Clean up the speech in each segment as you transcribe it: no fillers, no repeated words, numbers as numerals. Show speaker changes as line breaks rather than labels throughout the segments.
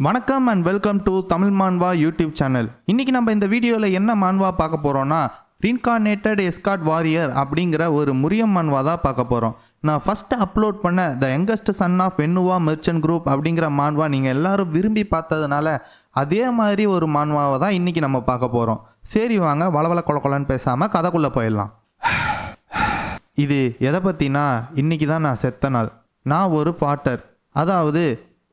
வணக்கம் and welcome to Tamil manhwa YouTube channel. இன்றைக்கி நம்ம இந்த வீடியோவில் என்ன மான்வா பார்க்க போகிறோன்னா, ரீன்கார்னேட்டட் எஸ்கார்ட் வாரியர் அப்படிங்கிற ஒரு முரியம் மான்வா தான் பார்க்க போகிறோம். நான் ஃபஸ்ட்டு அப்லோட் பண்ண த யங்கஸ்ட் சன் ஆஃப் வென்னுவா மெர்ச்சன்ட் குரூப் அப்படிங்கிற மான்வா நீங்கள் எல்லாரும் விரும்பி பார்த்ததுனால அதே மாதிரி ஒரு மான்வாவை தான் இன்றைக்கி நம்ம பார்க்க போகிறோம். சரி வாங்க வளவள கொலன்னு பேசாமல் கதைக்குள்ளே போயிடலாம். இது எதை பற்றினா, இன்றைக்கி தான் நான் செத்த நாள். நான் ஒரு பாட்டர், அதாவது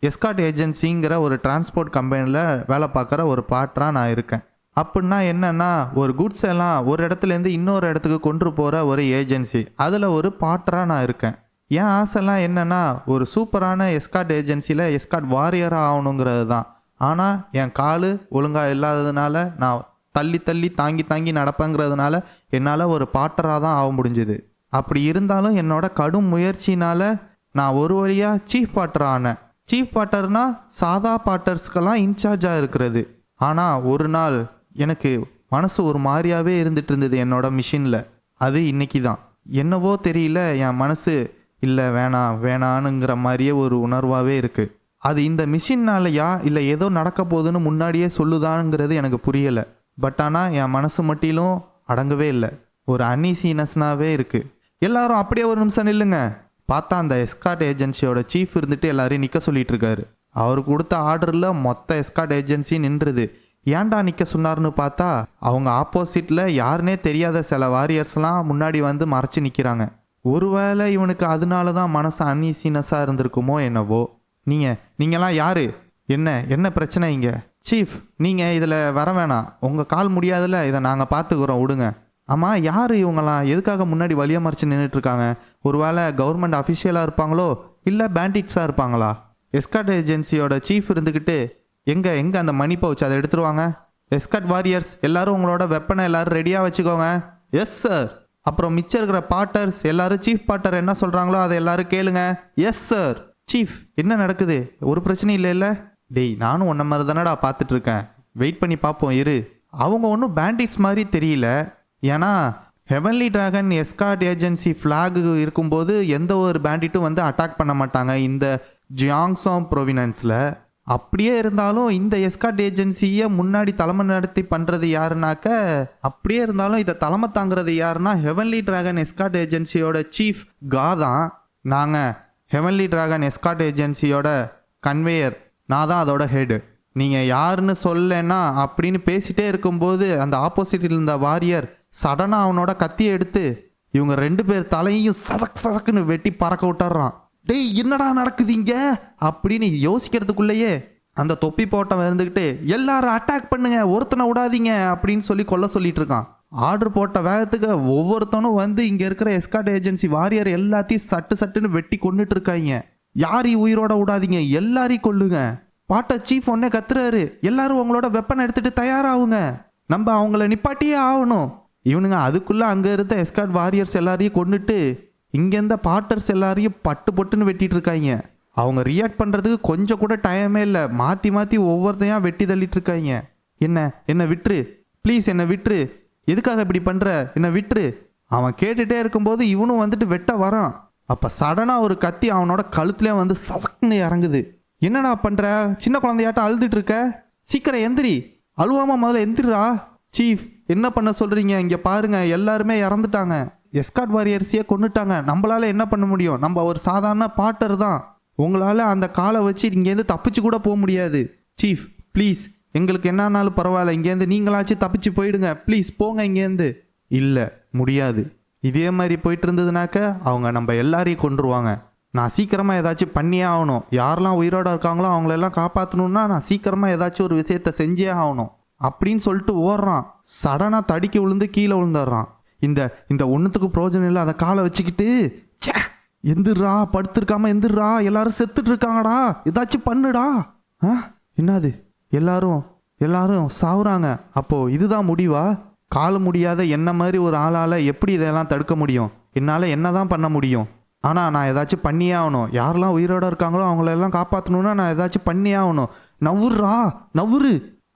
எஸ்கார்ட் ஏஜென்சிங்கிற ஒரு டிரான்ஸ்போர்ட் கம்பெனியில் வேலை பார்க்குற ஒரு பாட்டராக நான் இருக்கேன். அப்படின்னா என்னென்னா, ஒரு குட்ஸ் எல்லாம் ஒரு இடத்துலேருந்து இன்னொரு இடத்துக்கு கொண்டு போகிற ஒரு ஏஜென்சி, அதில் ஒரு பாட்டராக நான் இருக்கேன். என் ஆசைலாம் என்னென்னா, ஒரு சூப்பரான எஸ்கார்ட் ஏஜென்சியில் எஸ்கார்ட் வாரியராக ஆகணுங்கிறது தான். ஆனால் என் கால் ஒழுங்காக இல்லாததுனால, நான் தள்ளி தாங்கி நடப்பேங்கிறதுனால என்னால் ஒரு பாட்டராக தான் ஆக முடிஞ்சுது. அப்படி இருந்தாலும் என்னோட கடும் முயற்சினால் நான் ஒரு வழியாக சீஃப் பாட்டர் ஆனேன். சீஃப் பாட்டர்னா சாதா பாட்டர்ஸ்க்கெல்லாம் இன்சார்ஜாக இருக்கிறது. ஆனால் ஒரு நாள் எனக்கு மனசு ஒரு மாதிரியாகவே இருந்துட்டு இருந்தது என்னோட மிஷினில். அது இன்னைக்கு தான் என்னவோ தெரியல, என் மனசு இல்லை வேணானுங்கிற மாதிரியே ஒரு உணர்வாகவே இருக்குது. அது இந்த மிஷின்னாலையா இல்லை ஏதோ நடக்க போகுதுன்னு முன்னாடியே சொல்லுதாங்கிறது எனக்கு புரியலை. பட் ஆனால் என் மனசு மட்டிலும் அடங்கவே இல்லை, ஒரு அன்ஈசினஸ்னாகவே இருக்குது. எல்லாரும் அப்படியே ஒரு நிமிஷம் நில்லுங்க. பார்த்தா அந்த எஸ்கார்ட் ஏஜென்சியோட சீஃப் இருந்துட்டு எல்லாரையும் நிற்க சொல்லிட்டு இருக்காரு. அவர் கொடுத்த ஆர்டரில் மொத்த எஸ்கார்ட் ஏஜென்சி நின்றுது. ஏன்டா நிற்க சொன்னார்னு பார்த்தா, அவங்க ஆப்போசிட்டில் யாருனே தெரியாத சில வாரியர்ஸ்லாம் முன்னாடி வந்து மறைச்சி நிற்கிறாங்க. ஒருவேளை இவனுக்கு அதனால தான் மனசு அன்ஈசினஸாக இருந்திருக்குமோ என்னவோ. நீங்களாம் யார்? என்ன பிரச்சனை இங்கே? சீஃப், நீங்கள் இதில் வர வேணாம், உங்கள் கால் முடியாதுல்ல, இதை நாங்கள் பார்த்துக்குறோம், விடுங்க. ஆமாம், யார் இவங்களாம்? எதுக்காக முன்னாடி வழியாக மறைச்சி நின்றுட்டுருக்காங்க? ஒருவேளை கவர்மெண்ட் அஃபிஷியலாக இருப்பாங்களோ இல்லை பேண்டிட்ஸாக இருப்பாங்களா? எஸ்கார்ட் ஏஜென்சியோட சீஃப் இருந்துக்கிட்டு எங்கே அந்த மணி பவுச், அதை எடுத்துருவாங்க. எஸ்கார்ட் வாரியர்ஸ் எல்லாரும் உங்களோட வெப்பனை எல்லாரும் ரெடியாக வச்சுக்கோங்க. Yes sir. அப்புறம் மிச்சம் இருக்கிற பாட்டர்ஸ் எல்லாரும் சீஃப் பாட்டர் என்ன சொல்கிறாங்களோ அதை எல்லாரும் கேளுங்க. Yes sir. சீஃப், என்ன நடக்குது? ஒரு பிரச்சனையும் இல்லை? டேய், நானும் ஒன்றை மாதிரி தானடா பார்த்துட்ருக்கேன், வெயிட் பண்ணி பார்ப்போம் இரு. அவங்க ஒன்றும் பேண்டிட்ஸ் மாதிரி தெரியல. ஏன்னா heavenly dragon escort agency flag இருக்கும்போது எந்த ஒரு பேண்டிட்டும் வந்து அட்டாக் பண்ண மாட்டாங்க இந்த ஜியாங்ஸாங் ப்ரொவினன்ஸில். அப்படியே இருந்தாலும் இந்த எஸ்கார்ட் ஏஜென்சியை முன்னாடி தலைமை நடத்தி பண்ணுறது யாருனாக்க, அப்படியே இருந்தாலும் இதை தலைமை தாங்கிறது யாருன்னா ஹெவன்லி டிராகன் எஸ்கார்ட் ஏஜென்சியோட சீஃப் கா தான். நாங்கள் ஹெவன்லி டிராகன் எஸ்கார்ட் ஏஜென்சியோட கன்வேயர், நான் தான் அதோட ஹெடு. நீங்கள் யாருன்னு சொல்லலைன்னா அப்படின்னு பேசிகிட்டே இருக்கும்போது அந்த ஆப்போசிட்டில் இருந்த வாரியர் சடனாக அவனோட கத்தியை எடுத்து இவங்க 2 பேர் தலையையும் சதக்குன்னு வெட்டி பறக்க விட்டுறான். டேய், என்னடா நடக்குதுங்க அப்படின்னு யோசிக்கிறதுக்குள்ளேயே அந்த தொப்பி போட்டவன் இருந்துக்கிட்டு எல்லாரும் அட்டாக் பண்ணுங்க, ஒருத்தனை விடாதீங்க அப்படின்னு சொல்லி கொல்ல சொல்லிட்டு இருக்கான். ஆர்டர் போட்ட வேகத்துக்கு ஒவ்வொருத்தனும் வந்து இங்கே இருக்கிற எஸ்கார்ட் ஏஜென்சி வாரியர் எல்லாத்தையும் சட்டுன்னு வெட்டி கொண்டுட்டு இருக்காங்க. யாரையும் உயிரோட விடாதீங்க, எல்லாரையும் கொல்லுங்க. பாட்ட சீஃப் ஒன்னே கத்துறாரு, எல்லாரும் உங்களோட வெப்பனை எடுத்துட்டு தயாராகுங்க, நம்ம அவங்கள நிப்பாட்டியே ஆகணும். இவனுங்க அதுக்குள்ளே அங்கே இருந்த எஸ்கார்ட் வாரியர்ஸ் எல்லாரையும் கொண்டுட்டு இங்கே இருந்த பாட்டர்ஸ் எல்லாரையும் பொட்டுன்னு வெட்டிட்டு இருக்காங்க. அவங்க ரியாக்ட் பண்ணுறதுக்கு கொஞ்சம் கூட டைமே இல்லை, மாற்றி ஒவ்வொருத்தையும் வெட்டி தள்ளிட்டு இருக்காங்க. என்ன விட்டுரு ப்ளீஸ், என்ன விட்டுரு, எதுக்காக இப்படி பண்ணுற, என்ன விட்டுரு. அவன் கேட்டுகிட்டே இருக்கும்போது இவனும் வந்துட்டு வெட்ட வரான். அப்போ சடனாக ஒரு கத்தி அவனோட கழுத்துலேயே வந்து சசக்குன்னு இறங்குது. என்னடா பண்ணுற? சின்ன குழந்தையாட்டம் அழுதுட்டு இருக்க, சீக்கிரம் எந்திரி, அழுவாமல் முதல்ல எந்திரா. சீஃப், என்ன பண்ண சொல்கிறீங்க? இங்கே பாருங்க, எல்லாருமே இறந்துட்டாங்க, எஸ்கார்ட் வாரியர்ஸையே கொண்டுட்டாங்க, நம்மளால் என்ன பண்ண முடியும்? நம்ம ஒரு சாதாரண பாட்டர் தான், உங்களால் அந்த காலை வச்சு இங்கேருந்து தப்பிச்சு கூட போக முடியாது. சீஃப் ப்ளீஸ், எங்களுக்கு என்னன்னாலும் பரவாயில்ல, இங்கேருந்து நீங்களாச்சும் தப்பிச்சு போயிடுங்க, ப்ளீஸ் போங்க இங்கேருந்து. இல்லை, முடியாது. இதே மாதிரி போயிட்டு இருந்ததுனாக்க அவங்க நம்ம எல்லாரையும் கொண்டுருவாங்க. நான் சீக்கிரமாக ஏதாச்சும் பண்ணியே ஆகணும். யாரெல்லாம் உயிரோடு இருக்காங்களோ அவங்களெல்லாம் காப்பாற்றணுன்னா நான் சீக்கிரமாக ஏதாச்சும் ஒரு விஷயத்த செஞ்சே ஆகணும் அப்படின்னு சொல்லிட்டு ஓடுறான். சடனாக தடிக்க விழுந்து கீழே விழுந்துடுறான். இந்த ஒன்றுத்துக்கு பிரயோஜனம் இல்லை, அதை காலை வச்சுக்கிட்டு எந்திரா, படுத்துருக்காம எந்திரா, எல்லாரும் செத்துட்டு இருக்காங்கடா, ஏதாச்சும் பண்ணுடா. என்னது, எல்லாரும் சாவுறாங்க. அப்போது இதுதான் முடிவா? கால் முடியாத என்ன மாதிரி ஒரு ஆளால் எப்படி இதெல்லாம் தடுக்க முடியும்? என்னால் என்ன தான் பண்ண முடியும்? ஆனால் நான் ஏதாச்சும் பண்ணியே ஆகணும். யாரெல்லாம் உயிரோடு இருக்காங்களோ அவங்களெல்லாம் காப்பாற்றணுன்னா நான் ஏதாச்சும் பண்ணியே ஆகணும். நவுரு,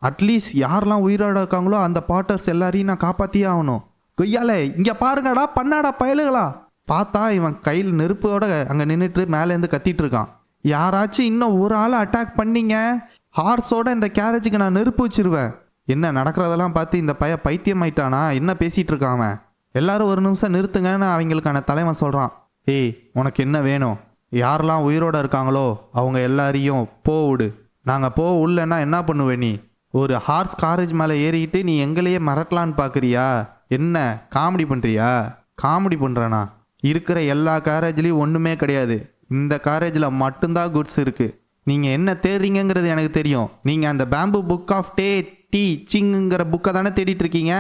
அட்லீஸ்ட் யாரெல்லாம் உயிரோட இருக்காங்களோ அந்த பாட்டர்ஸ் எல்லாரையும் நான் காப்பாற்றியே ஆகணும். கொய்யாலே, இங்கே பாருங்கடா, பண்ணாடா பயலுகளா. பார்த்தா இவன் கையில் நெருப்போட அங்கே நின்றுட்டு மேலேருந்து கத்திட்டு இருக்கான். யாராச்சும் இன்னும் ஒரு ஆளை அட்டாக் பண்ணிங்க, ஹார்ஸோட இந்த கேரேஜுக்கு நான் நெருப்பு வச்சிருவேன். என்ன நடக்கிறதெல்லாம் பார்த்து இந்த பைத்தியம் ஆயிட்டானா? என்ன பேசிகிட்டு இருக்கான் அவன்? எல்லாரும் ஒரு நிமிஷம் நிறுத்துங்கன்னு அவங்களுக்கான தலைவன் சொல்கிறான். ஏய், உனக்கு என்ன வேணும்? யாரெல்லாம் உயிரோடு இருக்காங்களோ அவங்க எல்லாரையும் விடு. நாங்கள் உள்ளன்னா என்ன பண்ணுவே நீ? ஒரு ஹார்ஸ் காரேஜ் மேலே ஏறிக்கிட்டு நீ எங்களையே மிரட்டலான்னு பார்க்குறியா? என்ன காமெடி பண்ணுறியா? காமெடி பண்ணுறேண்ணா. இருக்கிற எல்லா காரேஜ்லேயும் ஒன்றுமே கிடையாது. இந்த காரேஜில் மட்டும்தான் குட்ஸ் இருக்குது. நீங்கள் என்ன தேடுறீங்கிறது எனக்கு தெரியும். நீங்கள் அந்த பேம்பு புக் ஆஃப் டீச்சிங்கிற புக்கை தானே தேடிட்டு இருக்கீங்க.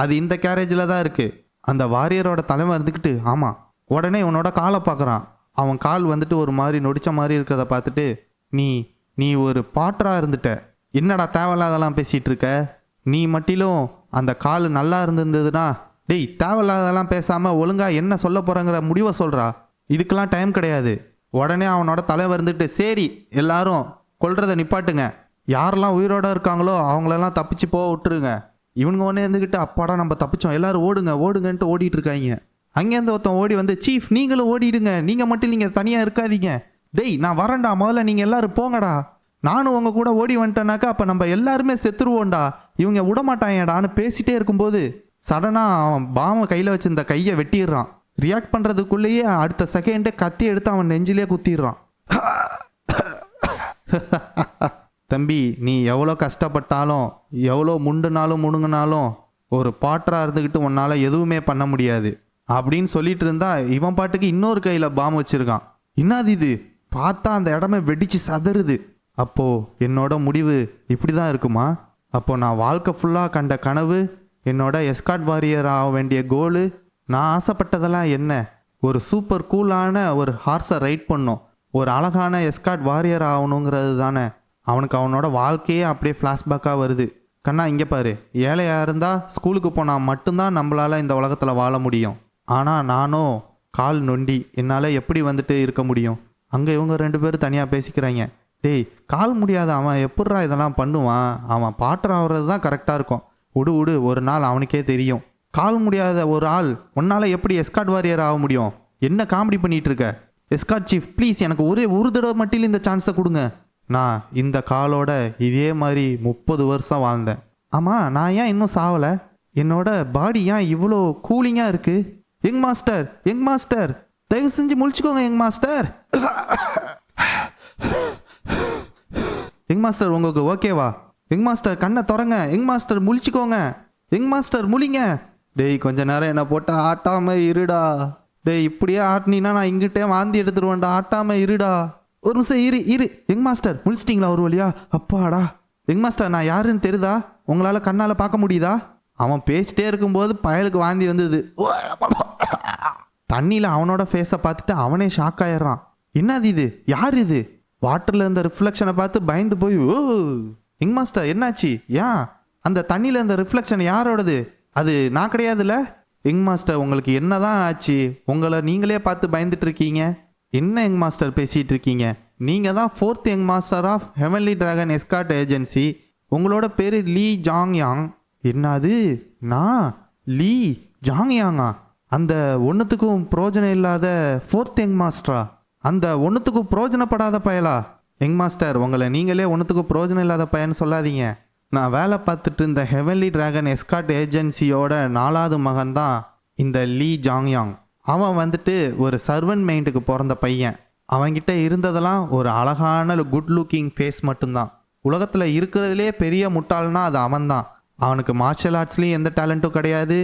அது இந்த கேரேஜில் தான் இருக்குது. அந்த வாரியரோட தலைமை இருந்துக்கிட்டு ஆமாம். உடனே உன்னோட காலை பார்க்குறான். அவன் கால் வந்துட்டு ஒரு மாதிரி நொடிச்ச மாதிரி இருக்கிறத பார்த்துட்டு நீ ஒரு பாட்டராக இருந்துட்ட. என்னடா தேவையில்லாதெல்லாம் பேசிகிட்டு இருக்க? நீ மட்டிலும் அந்த கால் நல்லா இருந்திருந்ததுன்னா டேய், தேவையில்லாதெல்லாம் பேசாமல் ஒழுங்காக என்ன சொல்ல போகிறங்கிற முடிவை சொல்கிறா. இதுக்கெல்லாம் டைம் கிடையாது. உடனே அவனோட தலைவர் இருந்துட்டு சரி எல்லாரும் கொல்றதை நிப்பாட்டுங்க. யாரெல்லாம் உயிரோடு இருக்காங்களோ அவங்களெல்லாம் தப்பிச்சு போக விட்டுருங்க. இவனுங்க ஒன்றே இருந்துக்கிட்டு அப்பாடா நம்ம தப்பிச்சோம், எல்லாரும் ஓடுங்கன்ட்டு ஓடிட்டு இருக்காங்க. அங்கேருந்து ஒருத்தன் ஓடி வந்து சீஃப் நீங்களும் ஓடிடுங்க, நீங்கள் மட்டும் நீங்கள் தனியாக இருக்காதீங்க. டேய் நான் வரேன்டா, முதல்ல நீங்கள் எல்லாரும் போங்கடா. நானும் உங்கள் கூட ஓடி வந்துட்டேனாக்கா அப்போ நம்ம எல்லாருமே செத்துருவோண்டா. இவங்க விடமாட்டாங்கடான்னு பேசிகிட்டே இருக்கும்போது சடனாக அவன் பாமை கையில் வச்சுருந்த கையை வெட்டிடுறான். ரியாக்ட் பண்ணுறதுக்குள்ளேயே அடுத்த செகண்டே கத்தி எடுத்து அவன் நெஞ்சிலே குத்திடுறான். தம்பி, நீ எவ்வளோ கஷ்டப்பட்டாலும் எவ்வளோ முண்டுனாலும் ஒரு பாட்டராக இருந்துக்கிட்டு உன்னால் எதுவுமே பண்ண முடியாது அப்படின்னு சொல்லிட்டு இருந்தா இவன் பாட்டுக்கு இன்னொரு கையில் பாம் வச்சுருக்கான். என்னது இது? பார்த்தா அந்த இடமே வெடிச்சு சதறுது. அப்போது என்னோட முடிவு இப்படி தான் இருக்குமா? அப்போது நான் வாழ்க்கை ஃபுல்லாக கண்ட கனவு, என்னோட எஸ்கார்ட் வாரியர் ஆக வேண்டிய கோலு, நான் ஆசைப்பட்டதெல்லாம் என்ன? ஒரு சூப்பர் கூலான ஒரு ஹார்ஸை ரைட் பண்ணோம், ஒரு அழகான எஸ்கார்ட் வாரியர் ஆகணுங்கிறது தானே. அவனுக்கு அவனோட வாழ்க்கையே அப்படியே ஃப்ளாஷ்பேக்காக வருது. கண்ணா இங்கே பாரு, ஏழையாக இருந்தால் ஸ்கூலுக்கு போனால் மட்டும்தான் நம்மளால் இந்த உலகத்தில் வாழ முடியும். ஆனால் நானும் கால் நொண்டி, என்னால் எப்படி வந்துட்டு இருக்க முடியும்? அங்கே இவங்க 2 பேரும் தனியாக பேசிக்கிறாங்க. டேய், கால் முடியாத அவன் எப்பட்றா இதெல்லாம் பண்ணுவான்? அவன் பாட்டர் ஆகிறது தான் கரெக்டாக இருக்கும். விடு ஒரு நாள் அவனுக்கே தெரியும். கால் முடியாத ஒரு ஆள் உன்னால் எப்படி எஸ்கார்ட் வாரியர் ஆக முடியும்? என்ன காமெடி பண்ணிகிட்டு இருக்க? எஸ்கார்ட் சீஃப் ப்ளீஸ் எனக்கு ஒரு தடவை மட்டும் இந்த சான்ஸை கொடுங்க. நான் இந்த காலோட இதே மாதிரி 30 வருஷம் வாழ்ந்தேன். ஆமாம், நான் ஏன் இன்னும் சாவலை? என்னோட பாடி ஏன் இவ்வளோ கூலிங்காக இருக்குது? யங் மாஸ்டர் தயவு செஞ்சு முழிச்சுக்கோங்க யங் மாஸ்டர். யங் மாஸ்டர் உங்களுக்கு ஓகேவா? யங் மாஸ்டர் கண்ணை திறங்க. யங் மாஸ்டர் முழிச்சுக்கோங்க. யங் மாஸ்டர் முழிங்க. டேய் கொஞ்ச நேரம் என்னை போட்டு ஆட்டாமல் இருடா. டேய் இப்படியே ஆட்டினீன்னா நான் இங்கிட்டே வாந்தி எடுத்துருவேன்டா. ஆட்டாமல் இருடா. ஒரு நிமிஷம் இரு. யங் மாஸ்டர் முழிச்சிட்டிங்களா ஒரு வழியா? அப்பாடா. யங் மாஸ்டர் நான் யாருன்னு தெரியுதா? உங்களால் கண்ணால் பார்க்க முடியுதா? அவன் பேசிட்டே இருக்கும்போது பயலுக்கு வாந்தி வந்தது. தண்ணியில் அவனோட ஃபேஸை பார்த்துட்டு அவனே ஷாக் ஆயிடுறான். என்னது இது? யார் இது? வாட்டரில் இருந்த ரிஃப்ளெக்ஷனை பார்த்து பயந்து போய் ஓ யங் மாஸ்டர் என்னாச்சு? ஏன் அந்த தண்ணியில் இருந்த ரிஃப்ளெக்ஷன் யாரோடது? அது நான் கிடையாதுல்ல? யங் மாஸ்டர் உங்களுக்கு என்ன தான் ஆச்சு? உங்களை நீங்களே பார்த்து பயந்துட்டு இருக்கீங்க. என்ன யங் மாஸ்டர் பேசிகிட்டு இருக்கீங்க? நீங்கள் தான் 4th young master of heavenly dragon escort agency. உங்களோட பேர் லீ ஜாங்யாங். என்னது? நான் லீ ஜாங்யாங்கா? அந்த ஒன்றுத்துக்கும் பிரோஜனம் இல்லாத 4th யங் மாஸ்டரா? அந்த ஒன்றுத்துக்கும் பிரோஜனப்படாத பயலா? யங் மாஸ்டர் உங்களை நீங்களே ஒன்றுத்துக்கும் பிரோஜனம் இல்லாத பையன்னு சொல்லாதீங்க. நான் வேலை பார்த்துட்டு இந்த ஹெவன்லி டிராகன் எஸ்கார்ட் ஏஜென்சியோட 4வது மகன் தான் இந்த லீ ஜாங்யாங். அவன் வந்துட்டு ஒரு சர்வன்ட் மைண்டுக்கு பிறந்த பையன். அவன்கிட்ட இருந்ததெல்லாம் ஒரு அழகான குட் லுக்கிங் ஃபேஸ் மட்டும்தான். உலகத்தில் இருக்கிறதுலே பெரிய முட்டாள்னா அது அவன்தான். அவனுக்கு மார்ஷல் ஆர்ட்ஸ்லேயும் எந்த டேலண்ட்டும் கிடையாது,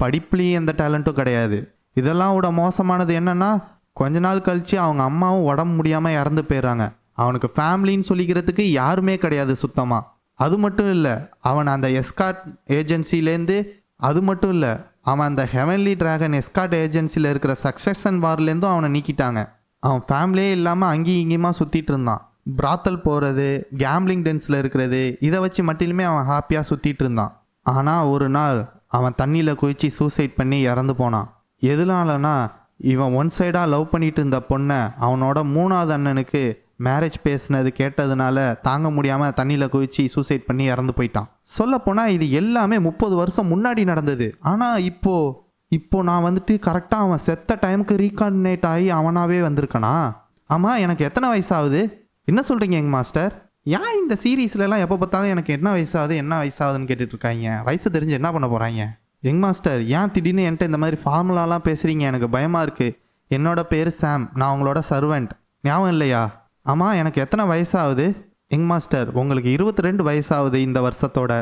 படிப்புலேயும் எந்த டேலண்ட்டும் கிடையாது. இதெல்லாம் விட மோசமானது என்னென்னா கொஞ்ச நாள் கழித்து அவங்க அம்மாவும் உடம்பு முடியாமல் இறந்து போயிடுறாங்க. அவனுக்கு ஃபேமிலின்னு சொல்லிக்கிறதுக்கு யாருமே கிடையாது சுத்தமாக. அது மட்டும் இல்லை, அவன் அந்த எஸ்கார்ட் ஏஜென்சிலேருந்து அது மட்டும் இல்லை, அவன் அந்த ஹெவன்லி டிராகன் எஸ்கார்ட் ஏஜென்சியில் இருக்கிற சக்சஷன் வார்லேருந்தும் அவனை நீக்கிட்டாங்க. அவன் ஃபேமிலியே இல்லாமல் அங்கேயும் இங்கேயுமா சுற்றிட்டு இருந்தான். பிராத்தல் போகிறது, கேம்லிங் டென்ஸில் இருக்கிறது, இதை வச்சு மட்டுமே அவன் ஹாப்பியாக சுற்றிட்டு இருந்தான். ஆனால் ஒரு நாள் அவன் தண்ணியில் குதித்து சூசைட் பண்ணி இறந்து போனான். எதனாலனா இவன் ஒன் சைடாக லவ் பண்ணிட்டு இருந்த பொண்ணை அவனோட 3வது அண்ணனுக்கு மேரேஜ் பேசினது கேட்டதுனால தாங்க முடியாமல் தண்ணியில் குதித்து சூசைட் பண்ணி இறந்து போயிட்டான். சொல்லப்போனால் இது எல்லாமே 30 வருஷம் முன்னாடி நடந்தது. ஆனால் இப்போது நான் வந்துட்டு கரெக்டாக அவன் செத்த டைமுக்கு ரீகார்டினேட் ஆகி அவனாகவே வந்திருக்கனா? ஆமாம், எனக்கு எத்தனை வயசாகுது? என்ன சொல்கிறீங்க யங் மாஸ்டர்? ஏன் இந்த சீரீஸ்லலாம் எப்போ பார்த்தாலும் எனக்கு என்ன வயசாகுதுன்னு கேட்டுட்டு இருக்காங்க. வயசு தெரிஞ்சு என்ன பண்ண போகிறாங்க? யங் மாஸ்டர், ஏன் திடீர்னு என்கிட்ட இந்த மாதிரி ஃபார்முலாலாம் பேசுகிறீங்க? எனக்கு பயமாக இருக்குது. என்னோட பேர் சாம், நான் உங்களோட சர்வெண்ட். ஞாபகம் இல்லையா? ஆமாம், எனக்கு எத்தனை வயசாகுது? யங் மாஸ்டர், உங்களுக்கு 22 வயசாகுது இந்த வருஷத்தோட.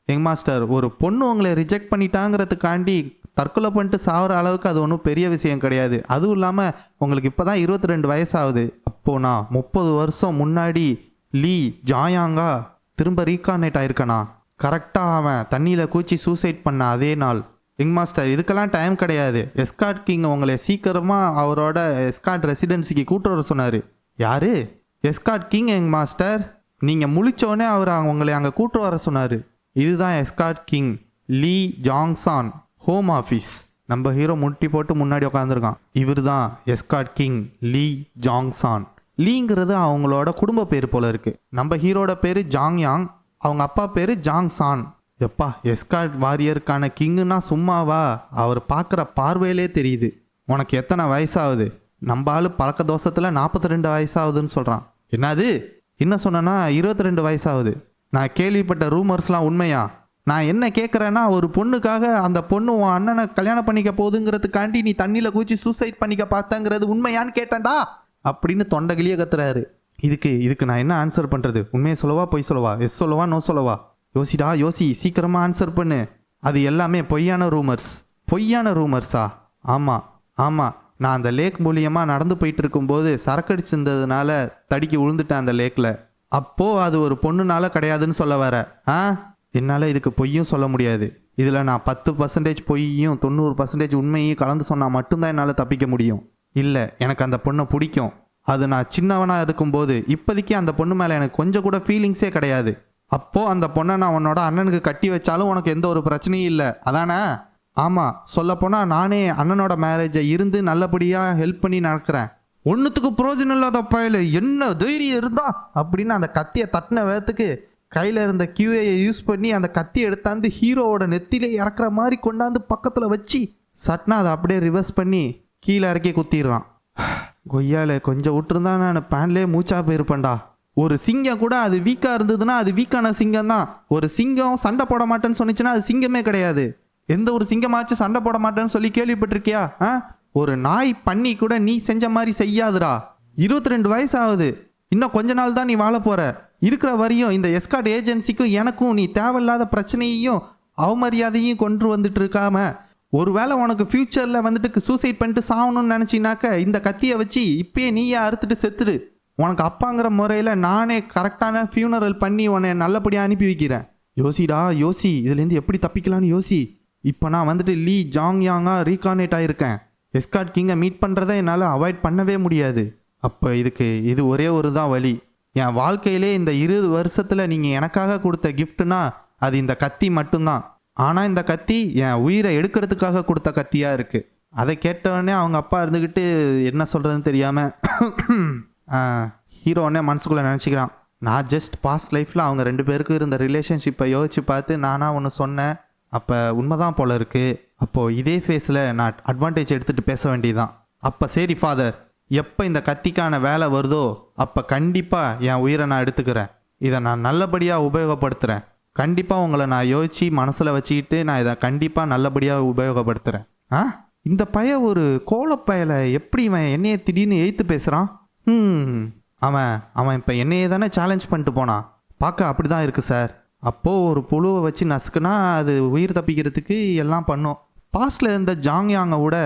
யங் மாஸ்டர், ஒரு பொண்ணு உங்களை ரிஜெக்ட் பண்ணிட்டாங்கிறதுக்காண்டி தற்கொலை பண்ணிட்டு சாகிற அளவுக்கு அது ஒன்றும் பெரிய விஷயம் கிடையாது. அதுவும் இல்லாமல் உங்களுக்கு இப்போ தான் 22 வயசாகுது. அப்போது நான் 30 வருஷம் முன்னாடி லீ ஜாயாங்கா திரும்ப ரீகார்னேட் ஆயிருக்கனா? கரெக்டாக அவன் தண்ணியில் கூச்சி சூசைட் பண்ண அதே நாள். யங் மாஸ்டர், இதுக்கெல்லாம் டைம் கிடையாது. எஸ்கார்ட் கிங் உங்களை சீக்கிரமாக அவரோட எஸ்கார்ட் ரெசிடென்சிக்கு கூட்டு வர சொன்னார். யார்? Escort king young master. நீங்கள் முழிச்சோடனே அவர் உங்களை அங்கே கூட்டு வர சொன்னார். இதுதான் எஸ்கார்ட் கிங் லீ ஜாங்சான், ஹோம் ஆஃபீஸ். நம்ம ஹீரோ முட்டி போட்டு முன்னாடி உட்காந்துருக்கான். இவர் தான் எஸ்கார்ட் கிங் லீ ஜாங்சான். லீங்கிறது அவங்களோட குடும்ப பேர் போல இருக்கு. நம்ம ஹீரோட பேர் ஜாங்யாங், அவங்க அப்பா பேர் ஜாங்சான். எப்பா, எஸ்கார்ட் வாரியருக்கான கிங்குன்னா சும்மாவா? அவர் பார்க்குற பார்வையிலே தெரியுது. உனக்கு எத்தனை வயசாகுது? நம்ம ஆள் பழக்க தோஷத்தில் 42 வயசாகுதுன்னு சொல்கிறான். என்னது? என்ன சொன்னேன்னா 22 வயசாகுது. நான் கேள்விப்பட்ட ரூமர்ஸ்லாம் உண்மையா? நான் என்ன கேட்குறேன்னா, ஒரு பொண்ணுக்காக அந்த பொண்ணு உன் அண்ணனை கல்யாணம் பண்ணிக்க போகுதுங்கிறதுக்காண்டி நீ தண்ணியில் கூச்சி சூசைட் பண்ணிக்க பார்த்தங்கிறது உண்மையான்னு கேட்டேன்டா அப்படின்னு தொண்டைகிளியே கத்துறாரு. இதுக்கு நான் என்ன ஆன்சர் பண்ணுறது? உண்மையை சொல்லவா பொய் சொல்லவா? எஸ் சொல்லவா நோ சொல்லவா? யோசிடா யோசி, சீக்கிரமாக ஆன்சர் பண்ணு. அது எல்லாமே பொய்யான ரூமர்ஸ். பொய்யான ரூமர்ஸா? ஆமாம். நான் அந்த லேக் மூலியமாக நடந்து போயிட்டு இருக்கும்போது சரக்கடிச்சிருந்ததுனால தடிக்கி விழுந்துட்டேன் அந்த லேக்கில். அப்போது அது ஒரு பொண்ணுனால கிடையாதுன்னு சொல்ல வர? என்னால் இதுக்கு பொய்யும் சொல்ல முடியாது. இதில் நான் 10% பொய்யும் 90% உண்மையும் கலந்து சொன்னால் மட்டும்தான் என்னால் தப்பிக்க முடியும். இல்லை, எனக்கு அந்த பொண்ணை பிடிக்கும். அது நான் சின்னவனாக இருக்கும்போது. இப்போதைக்கு அந்த பொண்ணு மேலே எனக்கு கொஞ்சம் கூட ஃபீலிங்ஸே கிடையாது. அப்போது அந்த பொண்ணை நான் உன்னோட அண்ணனுக்கு கட்டி வச்சாலும் உனக்கு எந்த ஒரு பிரச்சனையும் இல்லை, அதானே? ஆமாம், சொல்லப்போனால் நானே அண்ணனோட மேரேஜை இருந்து நல்லபடியாக ஹெல்ப் பண்ணி நடக்கிறேன். ஒன்றுத்துக்கு புரோஜனம் இல்லாத பயல, என்ன தைரியம் இருந்தா அப்படின்னு அந்த கத்தியை தட்டின வேகத்துக்கு கையில் இருந்த கியூஏயை யூஸ் பண்ணி அந்த கத்தியை எடுத்தாந்து ஹீரோவோட நெத்திலே இறக்குற மாதிரி கொண்டாந்து பக்கத்தில் வச்சு சட்னா அதை அப்படியே ரிவர்ஸ் பண்ணி கீழே இறக்கி குத்திடுறான். கொய்யால கொஞ்சம் விட்டுருந்தா நான் பேன்லேயே மூச்சா போயிருப்பேன்டா. ஒரு சிங்கம் கூட அது வீக்காக இருந்ததுன்னா அது வீக்கான சிங்கம் தான். ஒரு சிங்கம் சண்டை போட மாட்டேன்னு சொன்னிச்சுன்னா அது சிங்கமே கிடையாது. எந்த ஒரு சிங்கமாச்சும் சண்டை போட மாட்டேன்னு சொல்லி கேள்விப்பட்டிருக்கியா? ஒரு நாய் பண்ணி கூட நீ செஞ்ச மாதிரி செய்யாதுடா. 22 வயசாகுது, இன்னும் கொஞ்ச நாள் தான் நீ வாழ போற. இருக்கிற வரையும் இந்த எஸ்கார்ட் ஏஜென்சிக்கும் எனக்கும் நீ தேவையில்லாத பிரச்சனையையும் அவமரியாதையும் கொண்டு வந்துட்டு இருக்காம, ஒருவேளை உனக்கு ஃப்யூச்சரில் வந்துட்டு சூசைட் பண்ணிட்டு சாகணும்னு நினச்சினாக்க இந்த கத்தியை வச்சு இப்பயே நீயே அறுத்துட்டு செத்துடு. உனக்கு அப்பாங்கிற முறையில் நானே கரெக்டான ஃபியூனரல் பண்ணி உன்னை நல்லபடியாக அனுப்பி வைக்கிறேன். யோசிடா யோசி, இதுலேருந்து எப்படி தப்பிக்கலான்னு யோசி. இப்போ நான் வந்துட்டு லீ ஜாங்யாங்காக ரீகார்னேட் ஆகியிருக்கேன். எஸ்கார்ட் கிங்கை மீட் பண்ணுறதை என்னால் அவாய்ட் பண்ணவே முடியாது. அப்போ இது ஒரே ஒரு தான் வழி. என் வாழ்க்கையிலே இந்த 20 வருஷத்தில் நீங்கள் எனக்காக கொடுத்த கிஃப்ட்னா அது இந்த கத்தி மட்டும்தான். ஆனால் இந்த கத்தி என் உயிரை எடுக்கிறதுக்காக கொடுத்த கத்தியாக இருக்குது. அதை கேட்டவுடனே அவங்க அப்பா இருந்துக்கிட்டு என்ன சொல்கிறதுன்னு தெரியாமல் ஹீரோன்னே மனசுக்குள்ளே நினச்சிக்கிறான். நான் ஜஸ்ட் பாஸ்ட் லைஃப்பில் அவங்க 2 பேருக்கும் இருந்த ரிலேஷன்ஷிப்பை யோசிச்சு பார்த்து நானாக ஒன்று சொன்னேன். அப்போ உண்மைதான் போல இருக்குது. அப்போது இதே ஃபேஸில் நான் அட்வான்டேஜ் எடுத்துகிட்டு பேச வேண்டியதுதான். அப்போ சரி ஃபாதர், எப்போ இந்த கத்திக்கான வேலை வருதோ அப்போ கண்டிப்பாக என் உயிரை நான் எடுத்துக்கிறேன். இதை நான் நல்லபடியாக உபயோகப்படுத்துகிறேன். கண்டிப்பாக உங்களை நான் யோசித்து மனசில் வச்சுக்கிட்டு நான் இதை கண்டிப்பாக நல்லபடியாக உபயோகப்படுத்துகிறேன். இந்த பையன் ஒரு கோலப்பயலை எப்படி இவன் என்னையை திடீர்னு எய்த்து பேசுகிறான்? அவன் இப்போ என்னையே தானே சேலஞ்ச் பண்ணிட்டு போனான். பார்க்க அப்படி தான் இருக்குது சார். அப்போது ஒரு புழுவை வச்சு நசுக்குனா அது உயிர் தப்பிக்கிறதுக்கு எல்லாம் பண்ணும். பாஸ்டில் இருந்த ஜாங்யாங்கை விட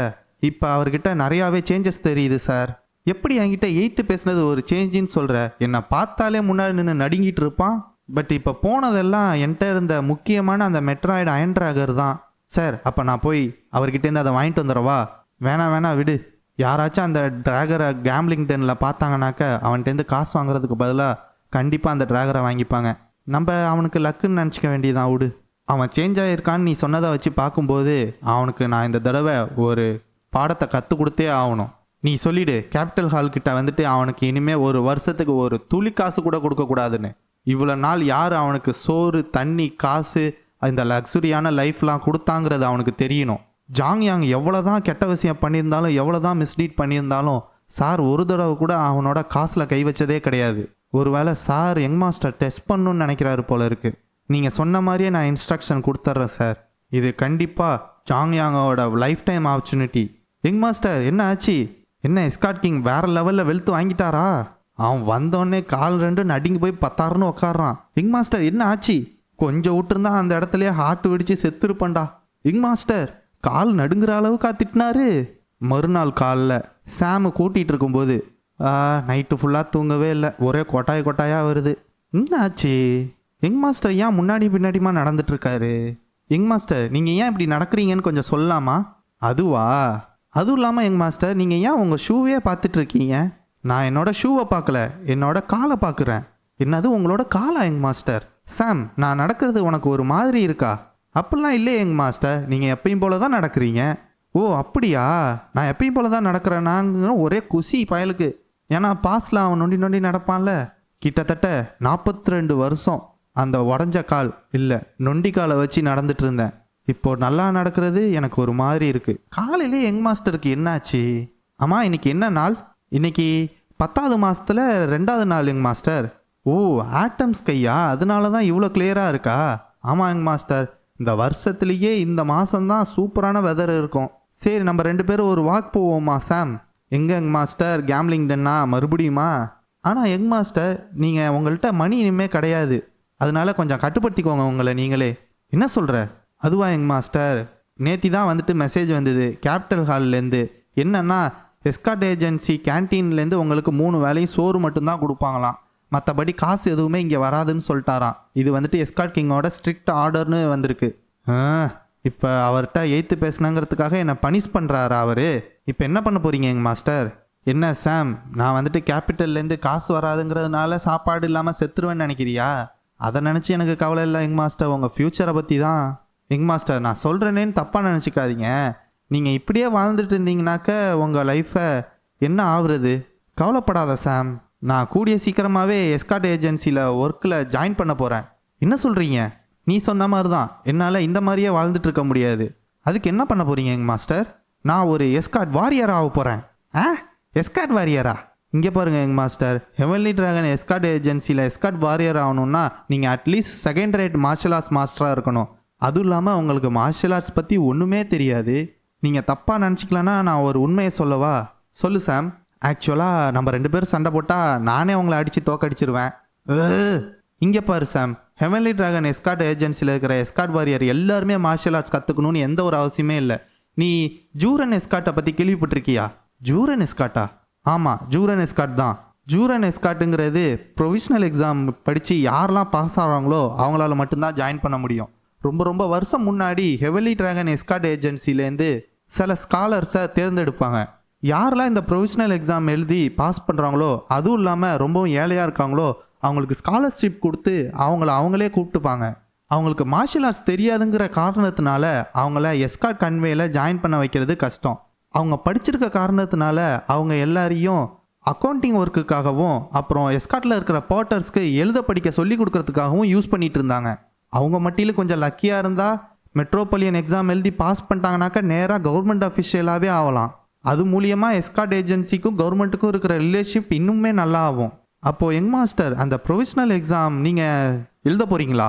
இப்போ அவர்கிட்ட நிறையாவே சேஞ்சஸ் தெரியுது சார். எப்படி என்கிட்ட எய்த்து பேசுனது ஒரு சேஞ்சுன்னு சொல்கிற? என்னை பார்த்தாலே முன்னாடி நின்று நடுங்கிட்டு இருப்பான். பட் இப்போ போனதெல்லாம் என்கிட்ட இருந்த முக்கியமான அந்த மெட்ராய்டு அயன் டிராகர் தான் சார். அப்போ நான் போய் அவர்கிட்டேருந்து அதை வாங்கிட்டு வந்துடுறவா? வேணாம் விடு. யாராச்சும் அந்த டிராகரை கேம்லிங் டெனில் பார்த்தாங்கனாக்க அவன்கிட்டேருந்து காசு வாங்குறதுக்கு பதிலாக கண்டிப்பாக அந்த டிராகரை வாங்கிப்பாங்க. நம்ம அவனுக்கு லக்குன்னு நினச்சிக்க வேண்டியதான், விடு. அவன் சேஞ்ச் ஆகியிருக்கான்னு நீ சொன்னதை வச்சு பார்க்கும்போது அவனுக்கு நான் இந்த தடவை ஒரு பாடத்தை கற்றுக் கொடுத்தே ஆகணும். நீ சொல்லிவிடு கேபிட்டல் ஹால்கிட்ட வந்துட்டு அவனுக்கு இனிமேல் ஒரு வருஷத்துக்கு ஒரு துளி காசு கூட கொடுக்கக்கூடாதுன்னு. இவ்வளோ நாள் யார் அவனுக்கு சோறு தண்ணி காசு இந்த லக்ஸுரியான லைஃப்லாம் கொடுத்தாங்கிறது அவனுக்கு தெரியணும். ஜாங்யாங் எவ்வளோ தான் கெட்ட விஷயம் பண்ணியிருந்தாலும் எவ்வளோ தான் மிஸ்லீட் பண்ணியிருந்தாலும் சார் ஒரு தடவை கூட அவனோட காசில் கை வச்சதே கிடையாது. ஒருவேளை சார் யங் மாஸ்டர் டெஸ்ட் பண்ணணும்னு நினைக்கிறாரு போல இருக்கு. நீங்கள் சொன்ன மாதிரியே நான் இன்ஸ்ட்ரக்ஷன் கொடுத்துட்றேன் சார். இது கண்டிப்பாக ஜாங் யாங்கோட lifetime opportunity. Young master என்ன ஆச்சு? என்ன எஸ்கார்ட் கிங் வேற லெவலில் வெல்த் வாங்கிட்டாரா? அவன் வந்தோடனே கால் ரெண்டு நடுங்கி போய் 10,000ன்னு உட்காடுறான். யங் மாஸ்டர் என்ன ஆச்சு? கொஞ்சம் விட்டுருந்தா அந்த இடத்துலயே ஹார்ட் வெடிச்சு செத்துருப்பண்டா. யங் மாஸ்டர் கால் நடுங்குற அளவுக்கு திட்டினாரு. மறுநாள் காலில் சாமு கூட்டிகிட்டு இருக்கும்போது நைட்டு ஃபுல்லாக தூங்கவே இல்லை, ஒரே கொட்டாயாக வருது. என்ன ஆச்சு? யங் மாஸ்டர் ஏன் முன்னாடி பின்னாடிமா நடந்துட்டுருக்காரு? யங் மாஸ்டர் நீங்கள் ஏன் இப்படி நடக்கிறீங்கன்னு கொஞ்சம் சொல்லலாமா? அதுவா? அதுவும் இல்லாமல் யங் மாஸ்டர் நீங்கள் ஏன் உங்கள் ஷூவே பார்த்துட்ருக்கீங்க? நான் என்னோட ஷூவை பார்க்கல, என்னோட காலை பார்க்குறேன். என்னது உங்களோட காலா யங் மாஸ்டர்? சாம் நான் நடக்கிறது உனக்கு ஒரு மாதிரி இருக்கா? அப்படிலாம் இல்லையே யங் மாஸ்டர், நீங்கள் எப்பயும் போல தான் நடக்கிறீங்க. ஓ அப்படியா? நான் எப்பயும் போல தான் நடக்கிறேன்னாங்க ஒரே குசி பயலுக்கு. ஏன்னா பாஸில் அவன் நொண்டி நொண்டி நடப்பான்ல. கிட்டத்தட்ட 42 வருஷம் அந்த உடஞ்ச கால் இல்லை நொண்டி காலை வச்சு நடந்துட்டு இருந்தேன். இப்போ நல்லா நடக்கிறது எனக்கு ஒரு மாதிரி இருக்கு. காலையிலே யங் மாஸ்டருக்கு என்னாச்சு? ஆமாம் இன்னைக்கு என்ன நாள்? இன்னைக்கு 10வது மாதத்தில் 2வது நாள் யங் மாஸ்டர். ஓ ஆட்டம்ஸ் கையா, அதனால தான் இவ்வளோ கிளியராக இருக்கா? ஆமாம் யங் மாஸ்டர், இந்த வருஷத்துலேயே இந்த மாதம்தான் சூப்பரான வெதர் இருக்கும். சரி நம்ம 2 பேரும் ஒரு வாக் போவோமா சாம்? எங்கே யங் மாஸ்டர்? கேம்லிங் டன்னா மறுபடியுமா? ஆனால் யங் மாஸ்டர் நீங்கள் உங்கள்கிட்ட மணி இனிமேல் கிடையாது, அதனால கொஞ்சம் கட்டுப்படுத்திக்கோங்க உங்களை நீங்களே. என்ன சொல்கிற? அதுவா யங் மாஸ்டர், நேத்தி தான் வந்துட்டு மெசேஜ் வந்தது கேபிட்டல் ஹால்லேருந்து. என்னன்னா எஸ்கார்ட் ஏஜென்சி கேன்டீன்லேருந்து உங்களுக்கு 3 வேளையும் சோறு மட்டும்தான் கொடுப்பாங்களாம், மற்றபடி காசு எதுவுமே இங்கே வராதுன்னு சொல்லிட்டாராம். இது வந்துட்டு எஸ்கார்ட் கிங்கோட ஸ்ட்ரிக்ட் ஆர்டர்னு வந்திருக்கு. இப்போ அவர்கிட்ட எய்த்து பேசினாங்கிறதுக்காக என்னை பனிஷ் பண்ணுறாரா அவர்? இப்போ என்ன பண்ண போகிறீங்க யங் மாஸ்டர்? என்ன சாம், நான் வந்துட்டு கேபிட்டல்லேருந்து காசு வராதுங்கிறதுனால சாப்பாடு இல்லாமல் செத்துருவேன்னு நினைக்கிறியா? அதை நினச்சி எனக்கு கவலை இல்லை யங் மாஸ்டர், உங்கள் ஃப்யூச்சரை பற்றி தான். யங் மாஸ்டர் நான் சொல்கிறேனேன்னு தப்பாக நினச்சிக்காதீங்க. நீங்கள் இப்படியே வாழ்ந்துட்டு இருந்தீங்கனாக்க உங்கள் லைஃப்பை என்ன ஆகுறது? கவலைப்படாத சாம், நான் கூடிய சீக்கிரமாகவே எஸ்கார்ட் ஏஜென்சியில் ஒர்க்கில் ஜாயின் பண்ண போகிறேன். என்ன சொல்கிறீங்க? நீ சொன்ன மாதிரி தான் என்னால் இந்த மாதிரியே வாழ்ந்துட்டு இருக்க முடியாது. அதுக்கு என்ன பண்ண போகிறீங்க யங் மாஸ்டர்? நான் ஒரு எஸ்கார்ட் வாரியர் ஆக போகிறேன். எஸ்கார்ட் வாரியரா? இங்கே பாருங்கள் young master, heavenly dragon escort ஏஜென்சியில் எஸ்கார்ட் வாரியர் ஆகணும்னா நீங்கள் at least second rate martial arts மாஸ்டராக இருக்கணும். அதுவும் இல்லாமல் உங்களுக்கு மார்ஷல் ஆர்ட்ஸ் பற்றி ஒன்றுமே தெரியாது. நீங்கள் தப்பாக நினச்சிக்கலன்னா நான் ஒரு உண்மையை சொல்லவா? சொல்லு சாம். ஆக்சுவலாக நம்ம 2 பேரும் சண்டை போட்டால் நானே உங்களை அடித்து தோக்கடிச்சிருவேன். இங்கே பாரு சாம், ஹெவன்லி டிராகன் எஸ்கார்ட் ஏஜென்சியில் இருக்கிற எஸ்கார்ட் வாரியர் எல்லாருமே மார்ஷல் ஆர்ட்ஸ் கற்றுக்கணும்னு எந்த ஒரு அவசியமே இல்லை. நீ ஜூரன் எஸ்கார்ட்டை பற்றி கேள்விப்பட்டிருக்கியா? ஜூரன் எஸ்கார்ட்டா? ஆமாம் ஜூரன் எஸ்கார்ட் தான். ஜூரன் எஸ்கார்ட்டுங்கிறது ப்ரொவிஷ்னல் எக்ஸாம் படித்து யாரெல்லாம் பாஸ் ஆகிறாங்களோ அவங்களால மட்டும்தான் ஜாயின் பண்ண முடியும். ரொம்ப ரொம்ப வருஷம் முன்னாடி ஹெவன்லி டிராகன் எஸ்கார்ட் ஏஜென்சிலேருந்து சில ஸ்காலர்ஸை தேர்ந்தெடுப்பாங்க. யாரெல்லாம் இந்த ப்ரொவிஷ்னல் எக்ஸாம் எழுதி பாஸ் பண்ணுறாங்களோ, அதுவும் இல்லாமல் ரொம்பவும் ஏழையாக இருக்காங்களோ, அவங்களுக்கு ஸ்காலர்ஷிப் கொடுத்து அவங்களே கூப்பிட்டுப்பாங்க. அவங்களுக்கு மார்ஷல் ஆர்ட்ஸ் தெரியாதுங்கிற காரணத்தினால அவங்கள எஸ்கார்ட் கன்வேயில் ஜாயின் பண்ண வைக்கிறது கஷ்டம். அவங்க படிச்சிருக்க காரணத்தினால அவங்க எல்லாரையும் அக்கௌண்டிங் ஒர்க்குக்காகவும் அப்புறம் எஸ்கார்ட்டில் இருக்கிற போர்ட்டர்ஸ்க்கு எழுத படிக்க சொல்லி கொடுக்கறதுக்காகவும் யூஸ் பண்ணிட்டு இருந்தாங்க. அவங்க மட்டியில் கொஞ்சம் லக்கியாக இருந்தால் மெட்ரோபாலியன் எக்ஸாம் எழுதி பாஸ் பண்ணிட்டாங்கனாக்கா நேராக கவர்மெண்ட் அஃபிஷியலாகவே ஆகலாம். அது மூலியமாக எஸ்கார்ட் ஏஜென்சிக்கும் கவர்மெண்ட்டுக்கும் இருக்கிற ரிலேஷன்ஷிப் இன்னுமே நல்லா ஆகும். அப்போது யங் மாஸ்டர் அந்த ப்ரொவிஷ்னல் எக்ஸாம் நீங்கள் எழுத போகிறீங்களா?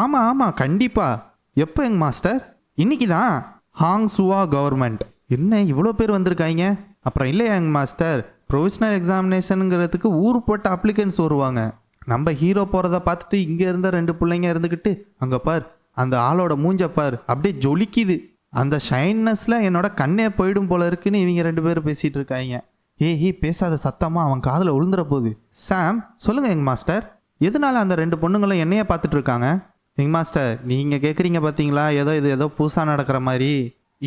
ஆமாம் கண்டிப்பாக. எப்போ யங் மாஸ்டர்? இன்னைக்கு தான். ஹாங் சுவா கவர்மெண்ட். என்ன இவ்வளோ பேர் வந்திருக்காங்க? அப்புறம் இல்லை யங் மாஸ்டர், ப்ரொவிஷ்னல் எக்ஸாமினேஷனுங்கிறதுக்கு ஊர் போட்ட அப்ளிகன்ஸ் வருவாங்க. நம்ம ஹீரோ போகிறத பார்த்துட்டு இங்கே இருந்த 2 பிள்ளைங்க இருந்துக்கிட்டு அங்கே பார் அந்த ஆளோட மூஞ்ச பார் அப்படியே ஜொலிக்குது, அந்த ஷைன்னஸில் என்னோட கண்ணே போயிடும் போல இருக்குன்னு இவங்க 2 பேரும் பேசிகிட்டு இருக்காங்க. ஏய் பேசாத சத்தமாக அவன் காதில் விழுந்துற போகுது. சாம் சொல்லுங்கள் யங் மாஸ்டர், எதனால அந்த 2 பொண்ணுங்களும் என்னையே பார்த்துட்டு இருக்காங்க? யங் மாஸ்டர் நீங்கள் கேட்குறீங்க பார்த்தீங்களா, ஏதோ புதுசாக நடக்கிற மாதிரி.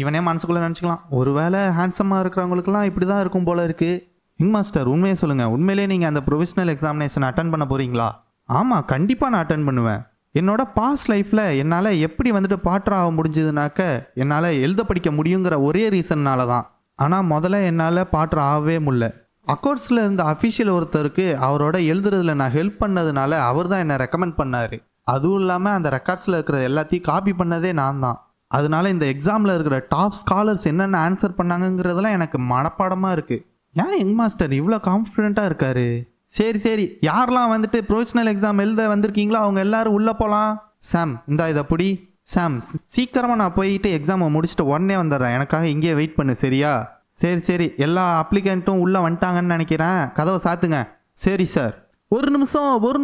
இவனே மனசுக்குள்ளே நினச்சிக்கலாம், ஒருவேளை ஹேண்ட்ஸமாக இருக்கிறவங்களுக்குலாம் இப்படி தான் இருக்கும் போல இருக்குது. யங் மாஸ்டர் உண்மையை சொல்லுங்கள், உண்மையிலே நீங்கள் அந்த ப்ரொவிஷ்னல் எக்ஸாமினேஷன் அட்டன் பண்ண போகிறீங்களா? ஆமாம் கண்டிப்பாக நான் அட்டன் பண்ணுவேன். என்னோட பாஸ்ட் லைஃப்பில் என்னால் எப்படி வந்துட்டு பாட்டர் ஆக முடிஞ்சதுனாக்க என்னால் எழுத படிக்க முடியுங்கிற ஒரே ரீசன்னால தான். ஆனால் முதல்ல என்னால் பாட்டர் ஆகவே முடியல. அக்கௌண்ட்ஸில் இருந்த அஃபிஷியல் ஒருத்தருக்கு அவரோட எழுதுறதுல நான் ஹெல்ப் பண்ணதுனால அவர் தான் என்னை ரெக்கமெண்ட் பண்ணார். அதுவும் இல்லாமல் அந்த ரெக்கார்ட்ஸில் இருக்கிற எல்லாத்தையும் காப்பி பண்ணதே நான் தான். அதனால இந்த எக்ஸாமில் இருக்கிற டாப் ஸ்காலர்ஸ் என்னென்ன ஆன்சர் பண்ணாங்கங்கிறதெல்லாம் எனக்கு மனப்பாடமாக இருக்குது. ஏன் யங் மாஸ்டர் இவ்வளோ கான்ஃபிடென்ட்டாக இருக்காரு? சரி சரி, யாரெல்லாம் வந்துட்டு ப்ரொஃபஷனல் எக்ஸாம் எழுத வந்திருக்கீங்களோ அவங்க எல்லாரும் உள்ளே போகலாம். சாம் இந்தா இதை புடி. சாம் சீக்கிரமாக நான் போயிட்டு எக்ஸாமை முடிச்சுட்டு உடனே வந்துடுறேன், எனக்காக இங்கேயே வெயிட் பண்ணு சரியா? சரி சரி, எல்லா அப்ளிகண்ட்டும் உள்ளே வந்துட்டாங்கன்னு நினைக்கிறேன், கதவை சாத்துங்க. சரி சார். ஒரு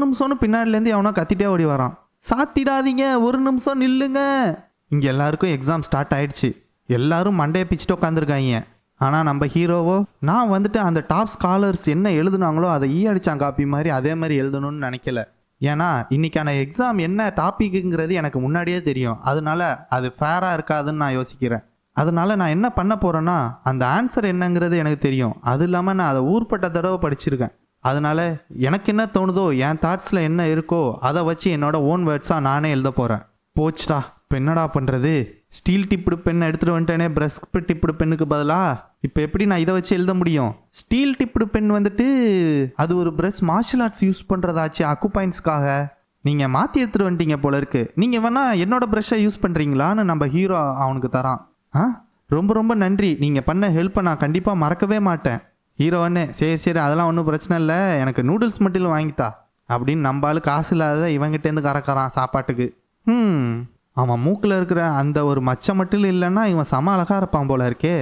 நிமிஷம்னு பின்னாடிலேருந்து எவனோ கத்திட்டே ஓடி வரான். சாத்திடாதீங்க, ஒரு நிமிஷம் நில்லுங்க. இங்கே எல்லாருக்கும் எக்ஸாம் ஸ்டார்ட் ஆயிடுச்சு. எல்லாரும் மண்டையை பிச்சுட்டு உட்காந்துருக்காங்க. ஆனால் நம்ம ஹீரோவோ நான் வந்துட்டு அந்த டாப் ஸ்காலர்ஸ் என்ன எழுதுனாங்களோ அதை அடித்தான் காப்பி மாதிரி அதே மாதிரி எழுதணும்னு நினைக்கல. ஏன்னா இன்றைக்கான எக்ஸாம் என்ன டாப்பிக்குங்கிறது எனக்கு முன்னாடியே தெரியும். அதனால அது ஃபேராக இருக்காதுன்னு நான் யோசிக்கிறேன். அதனால நான் என்ன பண்ண போகிறேன்னா அந்த ஆன்சர் என்னங்கிறது எனக்கு தெரியும். அது இல்லாமல் நான் அதை ஊர்பட்ட தடவை படிச்சிருக்கேன். அதனால எனக்கு என்ன தோணுதோ, என் தாட்ஸில் என்ன இருக்கோ அதை வச்சு என்னோட ஓன் வேர்ட்ஸாக நானே எழுத போகிறேன். போச்சுடா, இப்போ என்னடா பண்ணுறது? ஸ்டீல் டிப்டு பென் எடுத்துகிட்டு வந்துட்டேனே ப்ரஷ் டிப்டு பென்னுக்கு பதிலாக. இப்போ எப்படி நான் இதை வச்சு எழுத முடியும்? ஸ்டீல் டிப்டு பென் வந்துட்டு அது ஒரு ப்ரஷ் மார்ஷல் ஆர்ட்ஸ் யூஸ் பண்ணுறதாச்சு அக்குபாயின்ஸ்க்காக. நீங்கள் மாற்றி எடுத்துகிட்டு வந்துட்டீங்க போல இருக்கு. நீங்கள் வேணால் என்னோட ப்ரஷ்ஷை யூஸ் பண்ணுறீங்களான்னு நம்ம ஹீரோ அவனுக்கு தரான். ரொம்ப ரொம்ப நன்றி, நீங்கள் பண்ண ஹெல்ப்பை நான் கண்டிப்பாக மறக்கவே மாட்டேன். ஹீரோன்னு சரி சரி அதெல்லாம் ஒன்றும் பிரச்சனை இல்லை, எனக்கு நூடுல்ஸ் மட்டும் வாங்கித்தா அப்படின்னு நம்பாலு காசு இல்லாத இவங்கிட்டேருந்து கறக்கிறான் சாப்பாட்டுக்கு. அவன் மூக்கில் இருக்கிற அந்த ஒரு மச்சம் மட்டும் இல்லைன்னா இவன் செம அழகா இருப்பான் போல இருக்கே.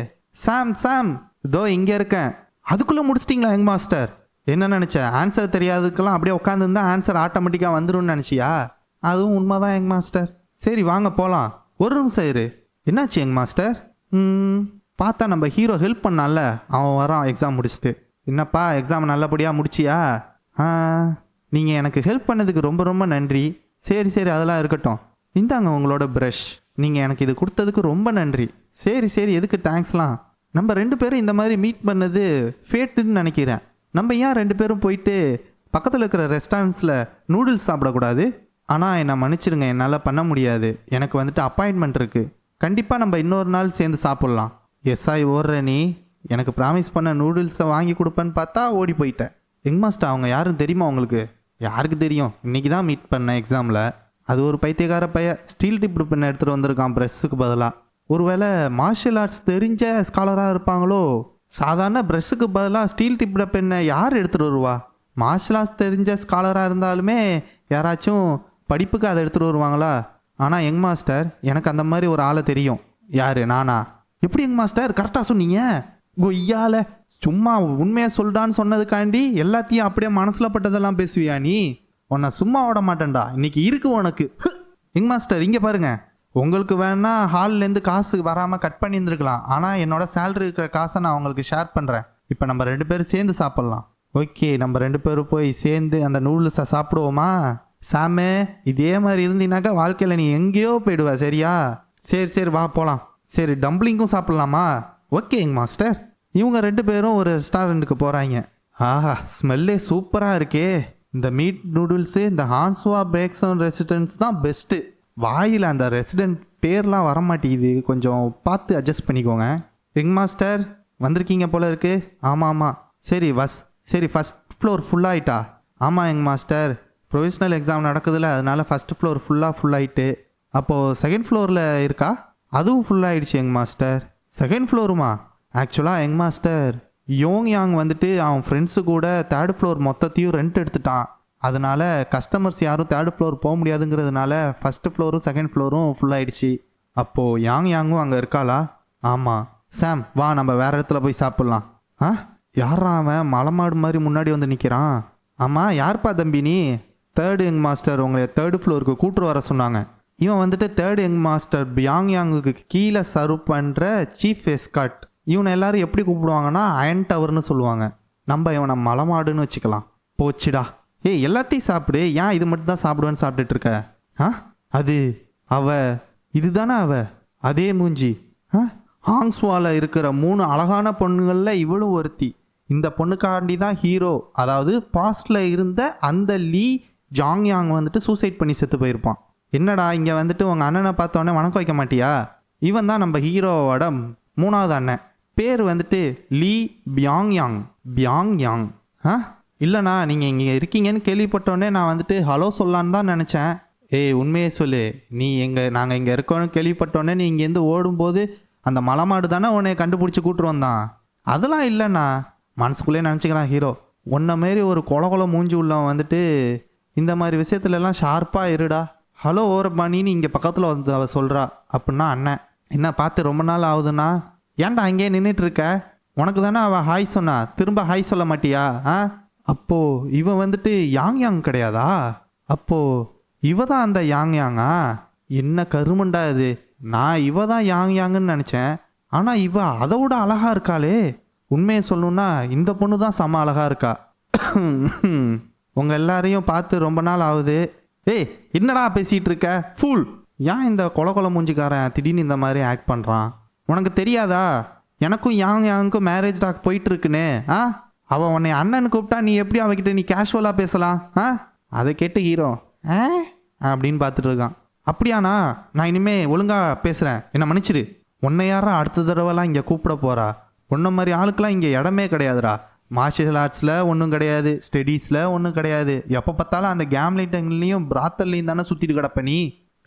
சாம் இதோ இங்கே இருக்கேன். அதுக்குள்ளே முடிச்சிட்டிங்களா யங் மாஸ்டர்? என்ன நினச்ச, ஆன்சர் தெரியாதுக்கெல்லாம் அப்படியே உட்காந்துருந்தா ஆன்சர் ஆட்டோமேட்டிக்காக வந்துடும் நினச்சியா? அதுவும் உண்மைதான் யங் மாஸ்டர். சரி வாங்க போகலாம். ஒரு நிமிஷம் இரு. என்னாச்சு யங் மாஸ்டர்? பார்த்தா நம்ம ஹீரோ ஹெல்ப் பண்ணால, அவன் வரான் எக்ஸாம் முடிச்சுட்டு. என்னப்பா எக்ஸாம் நல்லபடியாக முடிச்சியா? நீங்கள் எனக்கு ஹெல்ப் பண்ணதுக்கு ரொம்ப ரொம்ப நன்றி. சரி சரி அதெல்லாம் இருக்கட்டும், இந்தாங்க உங்களோட ப்ரஷ். நீங்கள் எனக்கு இது கொடுத்ததுக்கு ரொம்ப நன்றி. சரி எதுக்கு தேங்க்ஸ்லாம்? நம்ம 2 பேரும் இந்த மாதிரி மீட் பண்ணது ஃபேட்டுன்னு நினைக்கிறேன். நம்ம ஏன் 2 பேரும் போயிட்டு பக்கத்தில் இருக்கிற ரெஸ்டாரண்ட்ஸில் நூடுல்ஸ் சாப்பிடக்கூடாது? ஆனால் என்னை மன்னிச்சிடுங்க, என்னால் பண்ண முடியாது. எனக்கு வந்துட்டு அப்பாயின்மெண்ட் இருக்குது. கண்டிப்பாக நம்ம இன்னொரு நாள் சேர்ந்து சாப்பிட்லாம். எஸ்ஐ ஓடுற நீ எனக்கு ப்ராமிஸ் பண்ண நூடுல்ஸை வாங்கி கொடுப்பேன்னு பார்த்தா ஓடி போயிட்டேன். யங் மாஸ்டர் அவங்க யாரும் தெரியுமா உங்களுக்கு? யாருக்கு தெரியும், இன்றைக்கி தான் மீட் பண்ணேன் எக்ஸாமில். அது ஒரு பைத்தியக்கார ஸ்டீல் டிப்டு பென் எடுத்துகிட்டு வந்திருக்கான் ப்ரெஷ்ஷுக்கு பதிலாக. ஒருவேளை மார்ஷியல் ஆர்ட்ஸ் தெரிஞ்ச ஸ்காலராக இருப்பாங்களோ? சாதாரண ப்ரெஷ்ஷுக்கு பதிலாக ஸ்டீல் டிப்டு பென்னை யார் எடுத்துகிட்டு வருவா? மார்ஷியல் ஆர்ட்ஸ் தெரிஞ்ச ஸ்காலராக இருந்தாலுமே யாராச்சும் படிப்புக்கு அதை எடுத்துகிட்டு வருவாங்களா? ஆனால் யங் மாஸ்டர் எனக்கு அந்த மாதிரி ஒரு ஆளை தெரியும். யார்? நானா? எப்படி யங் மாஸ்டர் கரெக்டாக சொன்னீங்க? கொய்யால சும்மா உண்மையாக சொல்லிட்டான்னு சொன்னதுக்காண்டி எல்லாத்தையும் அப்படியே மனசில் பட்டதெல்லாம் பேசுவியா நீ? உன்னை சும்மா விட மாட்டேன்டா, இன்னைக்கு இருக்கு உனக்கு. யங் மாஸ்டர் இங்கே பாருங்க, உங்களுக்கு வேணா ஹால்லேருந்து காசு வராமல் கட் பண்ணியிருந்துருக்கலாம். ஆனால் என்னோட சேலரி இருக்கிற காசை நான் உங்களுக்கு ஷேர் பண்ணுறேன். இப்போ நம்ம 2 பேரும் சேர்ந்து சாப்பிட்லாம். ஓகே, நம்ம 2 பேரும் போய் சேர்ந்து அந்த நூடுல்ஸை சாப்பிடுவோமா? சாமே இதே மாதிரி இருந்தீனாக்கா வாழ்க்கையில் நீ எங்கேயோ போயிடுவ சரியா? சரி வா போகலாம். சரி டம்ப்ளிங்கும் சாப்பிட்லாமா? Okay young master. இவங்க 2 பேரும் ஒரு ரெஸ்டாரண்ட்டுக்கு போகிறாங்க. ஆஹா, ஸ்மெல்லே சூப்பராக இருக்கே. இந்த மீட் நூடுல்ஸு இந்த ஹான்ஸ்வா பிரேக்ஸ் அண்ட் ரெசிடென்ட்ஸ் தான் பெஸ்ட்டு. வாயில் அந்த ரெசிடென்ட் பேர்லாம் வரமாட்டேங்குது, கொஞ்சம் பார்த்து அட்ஜஸ்ட் பண்ணிக்கோங்க. யங் மாஸ்டர் வந்திருக்கீங்க போல இருக்கு. ஆமாம் சரி ஃபஸ்ட் ஃப்ளோர் ஃபுல்லாகிட்டா? ஆமாம் யங் மாஸ்டர், ப்ரொவிஷ்னல் எக்ஸாம் நடக்குதுல்ல, அதனால ஃபஸ்ட் ஃப்ளோர் ஃபுல்லாகிட்டு. அப்போது செகண்ட் ஃப்ளோரில் இருக்கா? அதுவும் ஃபுல்லாகிடுச்சு யங் மாஸ்டர். செகண்ட் ஃப்ளோருமா? ஆக்சுவலாக யங் மாஸ்டர் யோங் வந்துட்டு அவன் ஃப்ரெண்ட்ஸு கூட 3rd ஃப்ளோர் மொத்தத்தையும் ரெண்ட் எடுத்துட்டான். அதனால கஸ்டமர்ஸ் யாரும் 3rd ஃப்ளோர் போக முடியாதுங்கிறதுனால ஃபஸ்ட்டு ஃப்ளோரும் செகண்ட் ஃப்ளோரும் ஃபுல்லாகிடுச்சு. அப்போது யாங்கும் அங்கே இருக்காளா? ஆமாம். சாம் வா நம்ம வேறு இடத்துல போய் சாப்பிட்லாம். யாரா அவன் மலைமாடு மாதிரி முன்னாடி வந்து நிற்கிறான்? ஆமாம் யார்ப்பா தம்பி நீ? 3rd யங் மாஸ்டர் உங்களை 3rd ஃப்ளோருக்கு கூட்டு வர சொன்னாங்க. இவன் வந்துட்டு 3rd யங் மாஸ்டர் யாங்குக்கு கீழே சர்வ் பண்ணுற சீஃப் எஸ்கார்ட். இவனை எல்லாரும் எப்படி கூப்பிடுவாங்கன்னா அயன் டவர்னு சொல்லுவாங்க. நம்ம இவனை மலைமாடுன்னு வச்சுக்கலாம். போச்சுடா. எல்லாத்தையும் சாப்பிடு, ஏன் இது மட்டும் தான் சாப்பிடுவேன்னு சாப்பிட்டுட்டு இருக்க? அது இதுதானே அதே மூஞ்சி. ஹாங்ஸ்வாவில் இருக்கிற 3 அழகான பொண்ணுங்களில் இவளும் ஒருத்தி. இந்த பொண்ணுக்காண்டி தான் ஹீரோ, அதாவது பாஸ்டில் இருந்த அந்த லீ ஜாங்யாங் வந்துட்டு சூசைட் பண்ணி செத்து போயிருப்பான். என்னடா இங்கே வந்துட்டு உங்கள் அண்ணனை பார்த்தோன்னே வணக்கம் வைக்க மாட்டியா? இவன் தான் நம்ம ஹீரோவோட 3வது அண்ணன். பேர் வந்துட்டு லீ பியாங்யாங். இல்லைண்ணா நீங்கள் இங்கே இருக்கீங்கன்னு கேள்விப்பட்டோடனே நான் வந்துட்டு ஹலோ சொல்லலான்னு தான் நினச்சேன். உண்மையே சொல்லு, நாங்கள் இங்கே இருக்கோன்னு கேள்விப்பட்டோடனே நீ இங்கேருந்து ஓடும்போது அந்த மலைமாடு தானே உன்னை கண்டுபிடிச்சி கூட்டுரு வந்தான்? அதெல்லாம் இல்லைண்ணா, மனசுக்குள்ளே நினச்சிக்கிறான் ஹீரோ. உன்ன மாரி ஒரு கொல மூஞ்சி உள்ளவன் வந்துட்டு இந்த மாதிரி விஷயத்துலலாம் ஷார்ப்பாக இருடா. ஹலோ ஓரப்பாணின்னு இங்கே பக்கத்தில் வந்து அவள் சொல்கிறா. அப்படின்னா அண்ணன் என்ன பார்த்து ரொம்ப நாள் ஆகுதுண்ணா. ஏன்டா அங்கேயே நின்றுட்டு இருக்க? உனக்கு தானே அவள் ஹாய் சொன்னா, திரும்ப ஹாய் சொல்ல மாட்டியா? அப்போது இவன் வந்துட்டு யாங் கிடையாதா? அப்போது இவ தான் அந்த யாங்கா? என்ன கருமண்டா இது. நான் இவ தான் யாங்குன்னு நினச்சேன். ஆனால் இவ அதை விட அழகாக இருக்காளே. உண்மையை சொல்லணுன்னா இந்த பொண்ணு தான் செம்ம அழகாக இருக்கா. உங்கள் எல்லாரையும் பார்த்து ரொம்ப நாள் ஆகுது. ஏய் என்னடா பேசிகிட்டு இருக்க ஃபுல்? ஏன் இந்த கொல மூஞ்சிக்காரன் திடீர்னு இந்த மாதிரி ஆக்ட் பண்ணுறான்? உனக்கு தெரியாதா எனக்கும் யாங்குக்கும் மேரேஜ் டாக் போயிட்டுருக்குன்னு? அவன் உன்னை அண்ணன் கூப்பிட்டா நீ எப்படி அவகிட்ட நீ கேஷுவலாக பேசலாம்? அதை கேட்டு ஹீரோ அப்படின்னு பார்த்துட்டு இருக்கான். அப்படியாண்ணா நான் இனிமேல் ஒழுங்காக பேசுகிறேன், என்னை மன்னிச்சிடு. உன்னை யாரா அடுத்த தடவைலாம் இங்கே கூப்பிட போகிறா? உன்ன மாதிரி ஆளுக்கெல்லாம் இங்கே இடமே கிடையாதுடா. மார்ஷியல் ஆர்ட்ஸில் ஒன்றும் கிடையாது, ஸ்டடீஸில் ஒன்றும் கிடையாது. எப்போ பார்த்தாலும் அந்த கேம்லைட்டையும் பிராத்தல்லையும் தானே சுற்றிட்டு கிடப்ப நீ.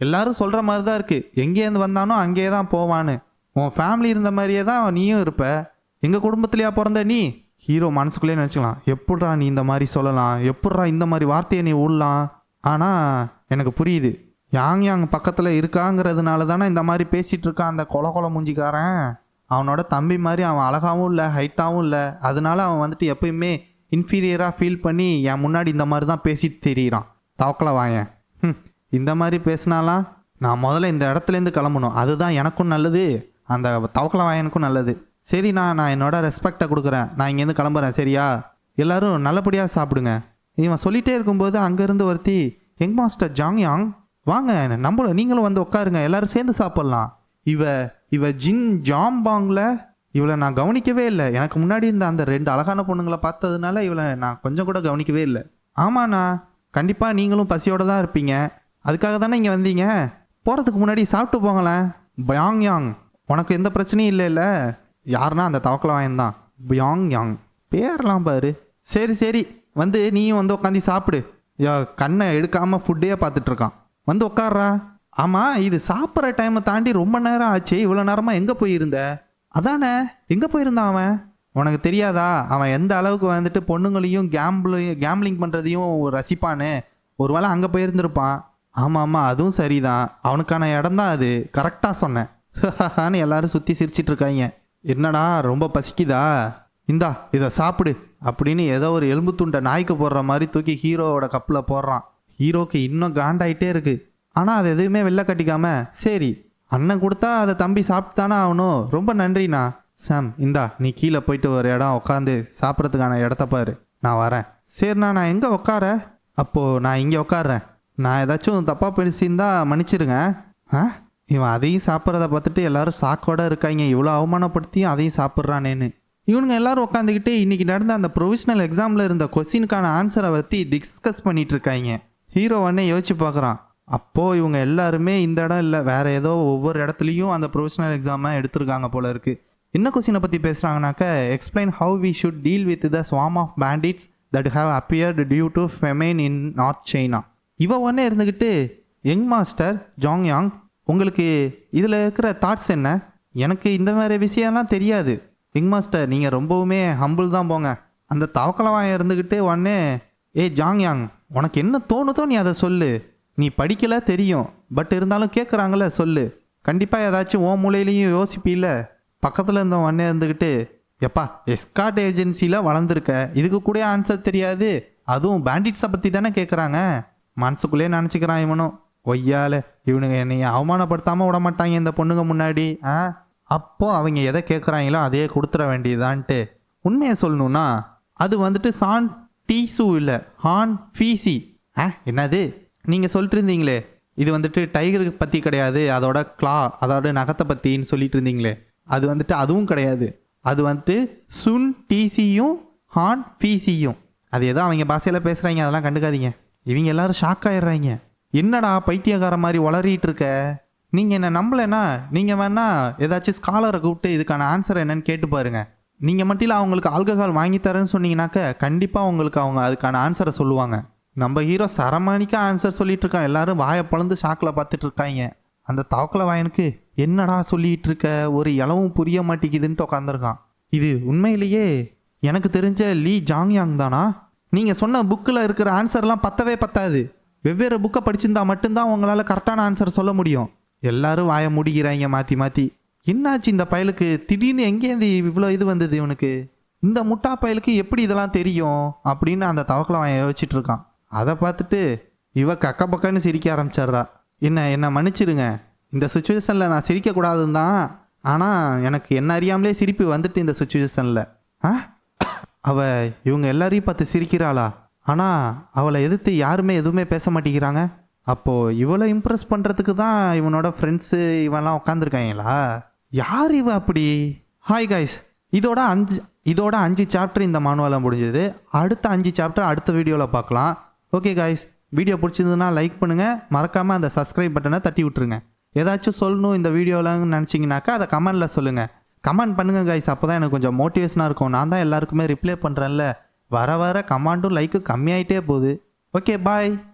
எல்லாரும் சொல்கிற மாதிரி தான் இருக்குது, எங்கேருந்து வந்தானோ அங்கேயே தான் போவான்னு. உன் ஃபேமிலி இருந்த மாதிரியே தான் நீயும் இருப்ப. எங்கள் குடும்பத்துலையா பிறந்த நீ? ஹீரோ மனசுக்குள்ளே நினச்சிக்கலாம், எப்பட்றா நீ இந்த மாதிரி சொல்லலாம், எப்பட்றா இந்த மாதிரி வார்த்தையை நீ விடலாம். ஆனால் எனக்கு புரியுது, யாங் பக்கத்தில் இருக்காங்கிறதுனால தானே இந்த மாதிரி பேசிகிட்டு இருக்கான் அந்த கொல மூஞ்சிக்காரன். அவனோட தம்பி மாதிரி அவன் அழகாகவும் இல்லை, ஹைட்டாகவும் இல்லை. அதனால அவன் வந்துட்டு எப்பயுமே இன்ஃபீரியராக ஃபீல் பண்ணி என் முன்னாடி இந்த மாதிரி தான் பேசிட்டு தெரியிறான். தவக்கலை வாயன். இந்த மாதிரி பேசினாலாம் நான் முதல்ல இந்த இடத்துலேருந்து கிளம்பணும். அதுதான் எனக்கும் நல்லது, அந்த தவக்கலை வாயனுக்கும் நல்லது. சரி நான் என்னோட ரெஸ்பெக்டை கொடுக்குறேன், நான் இங்கேருந்து கிளம்புறேன் சரியா? எல்லோரும் நல்லபடியாக சாப்பிடுங்க. இவன் சொல்லிகிட்டே இருக்கும்போது அங்கேருந்து ஒருத்தி, யங் மாஸ்டர் ஜாங் வாங்க, நீங்களும் வந்து உட்காருங்க, எல்லோரும் சேர்ந்து சாப்பிட்லாம். இவ ஜின் ஜாம்பாங்கில் இவளை நான் கவனிக்கவே இல்லை. எனக்கு முன்னாடி இந்த அந்த 2 அழகான பொண்ணுங்களை பார்த்ததுனால இவளை நான் கொஞ்சம் கூட கவனிக்கவே இல்லை. ஆமாண்ணா, கண்டிப்பாக நீங்களும் பசியோடு தான் இருப்பீங்க, அதுக்காக தானே இங்கே வந்தீங்க. போகிறதுக்கு முன்னாடி சாப்பிட்டு போங்களேன். யாங் உனக்கு எந்த பிரச்சனையும் இல்லை? யாருன்னா அந்த தவக்கலை வாயன்தான். யாங் பேர்லாம் பாரு. சரி வந்து நீயும் வந்து உட்காந்து சாப்பிடு. கண்ணை எடுக்காமல் ஃபுட்டே பார்த்துட்ருக்கான். வந்து உட்கார்றா. ஆமாம், இது சாப்பிட்ற டைமை தாண்டி ரொம்ப நேரம் ஆச்சு, இவ்வளோ நேரமாக எங்கே போயிருந்த? அதானே, எங்கே போயிருந்தான் அவன்? உனக்கு தெரியாதா அவன் எந்த அளவுக்கு வந்துட்டு பொண்ணுங்களையும் கேம்லிங் பண்ணுறதையும் ரசிப்பான்னு? ஒரு வேளை அங்கே போயிருந்துருப்பான். ஆமாம் அதுவும் சரிதான், அவனுக்கான இடம் தான் அது, கரெக்டாக சொன்னேன். எல்லாரும் சுற்றி சிரிச்சிட்டு இருக்காங்க. என்னடா ரொம்ப பசிக்குதா? இந்தா இதை சாப்பிடு அப்படின்னு ஏதோ ஒரு எலும்பு துண்டை நாய்க்கு போடுற மாதிரி தூக்கி ஹீரோவோட கப்பில் போடுறான். ஹீரோக்கு இன்னும் காண்டாயிட்டே இருக்கு. ஆனால் அது எதுவுமே வெளில கட்டிக்காம, சரி அண்ணன் கொடுத்தா அதை தம்பி சாப்பிட்டு தானே ஆகணும், ரொம்ப நன்றிண்ணா. சாம் இந்தா நீ கீழே போயிட்டு ஒரு இடம் உட்காந்து சாப்பிட்றதுக்கான இடத்த பாரு, நான் வரேன். சரிண்ணா, நான் எங்கே உட்கார? அப்போது நான் இங்கே உட்காடுறேன். நான் ஏதாச்சும் தப்பாக பேசியிருந்தா மன்னிச்சிருங்க. இவன் அதையும் சாப்பிட்றத பார்த்துட்டு எல்லாரும் சாக்கோட இருக்காங்க, இவ்வளோ அவமானப்படுத்தியும் அதையும் சாப்பிட்றானேன்னு. இவனுங்க எல்லாரும் உட்காந்துக்கிட்டு இன்றைக்கி நடந்த அந்த ப்ரொவிஷனல் எக்ஸாமில் இருந்த கொஸ்டினுக்கான ஆன்சரை பற்றி டிஸ்கஸ் பண்ணிகிட்டு இருக்காங்க. ஹீரோ உடனே யோசிச்சு பார்க்குறான். அப்போது இவங்க எல்லாருமே இந்த இடம் இல்லை, வேறு ஏதோ ஒவ்வொரு இடத்துலையும் அந்த ப்ரொஃபஷனல் எக்ஸாமை எடுத்திருக்காங்க போல இருக்குது. என்ன கொஸ்டினை பற்றி பேசுகிறாங்கனாக்க, explain how we should deal with the swarm of bandits that have appeared due to famine in north China. இவ உடனே இருந்துக்கிட்டு, யங் மாஸ்டர் ஜாங் உங்களுக்கு இதில் இருக்கிற தாட்ஸ் என்ன? எனக்கு இந்த மாதிரி விஷயம்லாம் தெரியாது. யங் மாஸ்டர் நீங்கள் ரொம்பவுமே ஹம்பிள் தான் போங்க. அந்த தவக்கலவாயம் இருந்துக்கிட்டு உடனே, ஜாங் உனக்கு என்ன தோணுதோ நீ அதை சொல்லு, நீ படிக்கல தெரியும், பட் இருந்தாலும் கேட்குறாங்கள சொல்லு. கண்டிப்பாக ஏதாச்சும் ஓ மூலையிலையும் யோசிப்பில்ல. பக்கத்தில் இருந்த உடனே இருந்துக்கிட்டு, எப்பா எஸ்கார்ட் ஏஜென்சியில் வளர்ந்துருக்க, இதுக்கு கூட ஆன்சர் தெரியாது, அதுவும் பேண்டிட்ஸை பற்றி தானே கேட்குறாங்க. மனசுக்குள்ளே நினச்சிக்கிறான் இவனும். ஒய்யால இவனுங்க என்னைய அவமானப்படுத்தாமல் விட மாட்டாங்க இந்த பொண்ணுங்க முன்னாடி. அப்போது அவங்க எதை கேட்குறாங்களோ அதையே கொடுத்துட வேண்டியதான்ட்டு. உண்மையை சொல்லணுன்னா அது வந்துட்டு சான் டீசு இல்லை, ஹான் ஃபீசி. என்னது நீங்கள் சொல்லிட்டு இருந்தீங்களே, இது வந்துட்டு டைகருக்கு பற்றி கிடையாது, அதோட கிளா அதோட நகத்தை பற்றின்னு சொல்லிட்டு இருந்தீங்களே, அது வந்துட்டு அதுவும் கிடையாது. அது வந்துட்டு சுன் டிசியும் ஹான் ஃபீசியும். அது ஏதோ அவங்க பாஷையில் பேசுகிறாங்க, அதெல்லாம் கண்டுக்காதீங்க. இவங்க எல்லாரும் ஷாக் ஆகிடுறாங்க. என்னடா பைத்தியக்கார மாதிரி வளரிட்டு இருக்க, நீங்கள் என்ன நம்பலைன்னா நீங்கள் வேணா ஏதாச்சும் ஸ்காலரை கூப்பிட்டு இதுக்கான ஆன்சர் என்னன்னு கேட்டு பாருங்கள். நீங்கள் மட்டும் இல்லை அவங்களுக்கு ஆல்கஹால் வாங்கித்தரேன்னு சொன்னீங்கன்னாக்க கண்டிப்பாக உங்களுக்கு அவங்க அதுக்கான ஆன்சரை சொல்லுவாங்க. நம்ம ஹீரோ சரமானிக்கா ஆன்சர் சொல்லிட்டு இருக்கான். எல்லாரும் வாயை பழந்து ஷாக்கில் பார்த்துட்டு இருக்காங்க. அந்த தவக்கலை வாயனுக்கு என்னடா சொல்லிட்டு இருக்க, ஒரு இளவும் புரிய மாட்டேங்குதுன்ட்டு உட்காந்துருக்கான். இது உண்மையிலேயே எனக்கு தெரிஞ்ச லீ ஜாங்யாங் தானா? நீங்கள் சொன்ன புக்கில் இருக்கிற ஆன்சர்லாம் பத்தவே பத்தாது. வெவ்வேறு புக்கை படிச்சிருந்தா மட்டும்தான் உங்களால் கரெக்டான ஆன்சர் சொல்ல முடியும். எல்லாரும் வாய முடிக்கிறாங்க மாற்றி மாற்றி. என்னாச்சு இந்த பயலுக்கு? திடீர்னு எங்கேருந்து இவ்வளோ இது வந்தது இவனுக்கு? இந்த முட்டா பயலுக்கு எப்படி இதெல்லாம் தெரியும் அப்படின்னு அந்த தவக்கலை அவன் யோசிச்சுட்டு இருக்கான். அதை பார்த்துட்டு இவ கக்க பக்கன்னு சிரிக்க ஆரம்பிச்சிட்றா. என்ன மன்னிச்சிருங்க, இந்த சுச்சுவேஷனில் நான் சிரிக்கக்கூடாதுன்னு தான். ஆனால் எனக்கு என்ன அறியாமலே சிரிப்பு வந்துட்டு இந்த சுச்சுவேஷனில். இவங்க எல்லாரையும் பார்த்து சிரிக்கிறாளா? ஆனால் அவளை எதிர்த்து யாருமே எதுவுமே பேச மாட்டேங்கிறாங்க. அப்போது இவளை இம்ப்ரெஸ் பண்ணுறதுக்கு தான் இவனோட ஃப்ரெண்ட்ஸு இவெல்லாம் உட்காந்துருக்காங்களா? யார் இவ அப்படி? ஹாய் கைஸ், இதோட 5 சாப்டர் இந்த மானுவாவில் முடிஞ்சது. அடுத்த 5 சாப்டர் அடுத்த வீடியோவில் பார்க்கலாம். ஓகே கைஸ், வீடியோ பிடிச்சிருந்ததுன்னா லைக் பண்ணுங்கள், மறக்காமல் அந்த சப்ஸ்கிரைப் பட்டனை தட்டி விட்ருங்க. ஏதாச்சும் சொல்லணும் இந்த வீடியோவில் நினச்சிங்கனாக்கா அதை கமெண்டில் சொல்லுங்கள். கமெண்ட் பண்ணுங்கள் கைஸ், அப்போ தான் எனக்கு கொஞ்சம் மோட்டிவேஷனாக இருக்கும். நான் தான் எல்லாருக்குமே ரிப்ளை பண்ணுறேன்ல. வர கமெண்ட்டும் லைக்கும் கம்மியாயிட்டே போகுது. Okay bye.